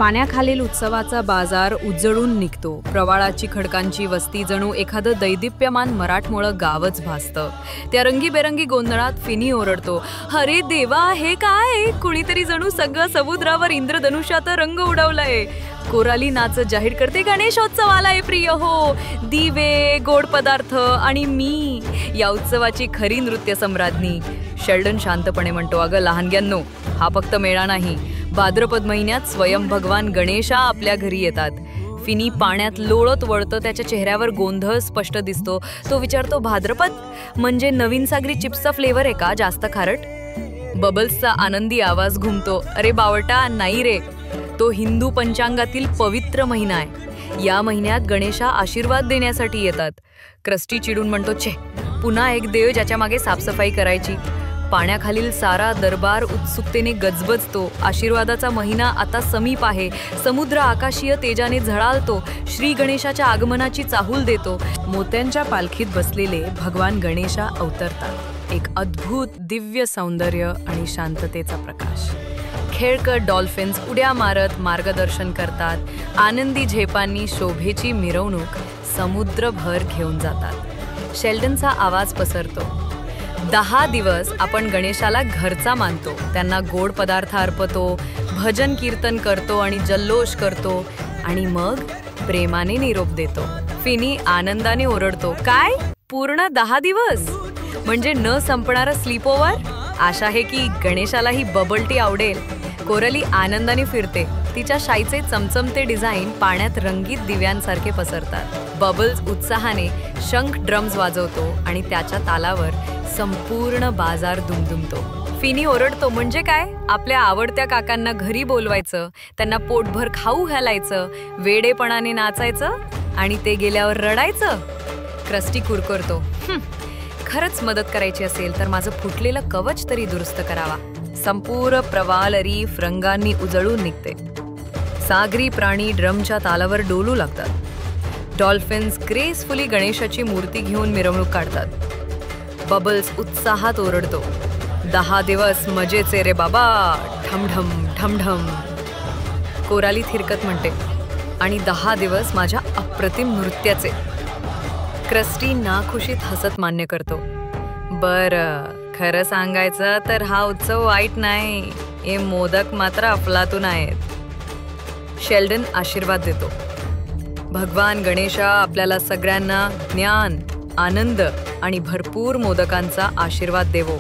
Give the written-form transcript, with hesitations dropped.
पाण्याखालील उत्सवाचा बाजार उजळून निघतो. प्रवाळाची खडकांची वस्ती जणू एखादं दैदिप्यमान मराठमोळं गावच भासतं. त्या रंगीबेरंगी गोंधळात फिनी ओरडतो, अरे देवा, हे काय? कुणीतरी जणू सगळं समुद्रावर इंद्रधनुष्याचा रंग उडवलाय. कोराली नाच जाहीर करते, गणेशोत्सव आलाय प्रिय हो. दिवे, गोड पदार्थ आणि मी, या उत्सवाची खरी नृत्य सम्राज्ञी. शेल्डन शांतपणे म्हणतो, अगं लहानग्यांनो, हा फक्त मेळा नाही. भाद्रपद महिन्यात स्वयं भगवान गणेशा आपल्या घरी येतात. फिनी पाण्यात लोळत वळतं, त्याच्या चेहऱ्यावर गोंधळ स्पष्ट दिसतो. तो विचारतो, भाद्रपद म्हणजे नवीन सागरी चिप्सचा फ्लेवर आहे का, जास्त खारट? बबल्सचा आनंदी आवाज घुमतो, अरे बावटा, नाही रे, तो हिंदू पंचांगातील पवित्र महिना आहे. या महिन्यात गणेशा आशीर्वाद देण्यासाठी येतात. क्रस्टी चिडून म्हणतो, छे, पुन्हा एक देव ज्याच्या मागे साफसफाई करायची. पाण्याखालील सारा दरबार उत्सुकतेने गजबजतो. आशीर्वादाचा महिना आता समीप आहे. समुद्र आकाशीय तेजाने झळाळतो. श्री गणेशाच्या आगमनाची चाहूल देतो. मोत्यांच्या पालखीत बसलेले भगवान गणेशा अवतरतात. एक अद्भुत दिव्य सौंदर्य आणि शांततेचा प्रकाश. खेळकर डॉल्फिन्स उड्या मारत मार्गदर्शन करतात. आनंदी झेपांनी शोभेची मिरवणूक समुद्रभर घेऊन जातात. शेल्डनचा आवाज पसरतो, 10 दिवस आपण गणेशाला घरचा मानतो. त्यांना गोड पदार्थ अर्पतो, भजन कीर्तन करतो आणि जल्लोष करतो, आणि मग प्रेमाने निरोप देतो. फिनी आनंदाने ओरडतो, काय? पूर्ण 10 दिवस? म्हणजे न संपणारं स्लीप ओव्हर? आशा आहे की गणेशालाही बबल टी आवडेल. कोरली आनंदाने फिरते. तिच्या शाईचे चमचमते डिझाईन पाण्यात रंगीत दिव्यांसारखे पसरतात. बबल्स उत्साहाने शंख ड्रम्स वाजवतो आणि त्याच्या तालावर संपूर्ण बाजार दुमदुमतो. फिनी ओरडतो, म्हणजे काय? आपल्या आवडत्या काकांना घरी बोलवायचं, त्यांना पोटभर खाऊ घालायचं, वेडेपणाने नाचायचं आणि ते गेल्यावर रडायचं? क्रस्टी कुरकुरतो, खरंच मदत करायची असेल तर माझं फुटलेलं कवच तरी दुरुस्त करावा. संपूर्ण प्रवाल रीफ रंगांनी उजळून निघते. सागरी प्राणी ड्रमच्या तालावर डोलू लागतात. डॉल्फिन्स ग्रेसफुली गणेशाची मूर्ती घेऊन मिरवणूक काढतात. बबल्स उत्साहात ओरडतो, 10 दिवस मजेचे रे बाबा, ढमढम ढमढम. कोराली थिरकत म्हणते, आणि 10 दिवस माझ्या अप्रतिम नृत्याचे. क्रस्टी नाखुशीत हसत मान्य करतो, बरं, खरं सांगायचं तर हा उत्सव वाईट नाही. हे मोदक मात्र अफलातून आहेत. शेल्डन आशीर्वाद देतो, भगवान गणेशा आपल्याला सगळ्यांना ज्ञान, आनंद आणि भरपूर मोदकांचा आशीर्वाद देवो.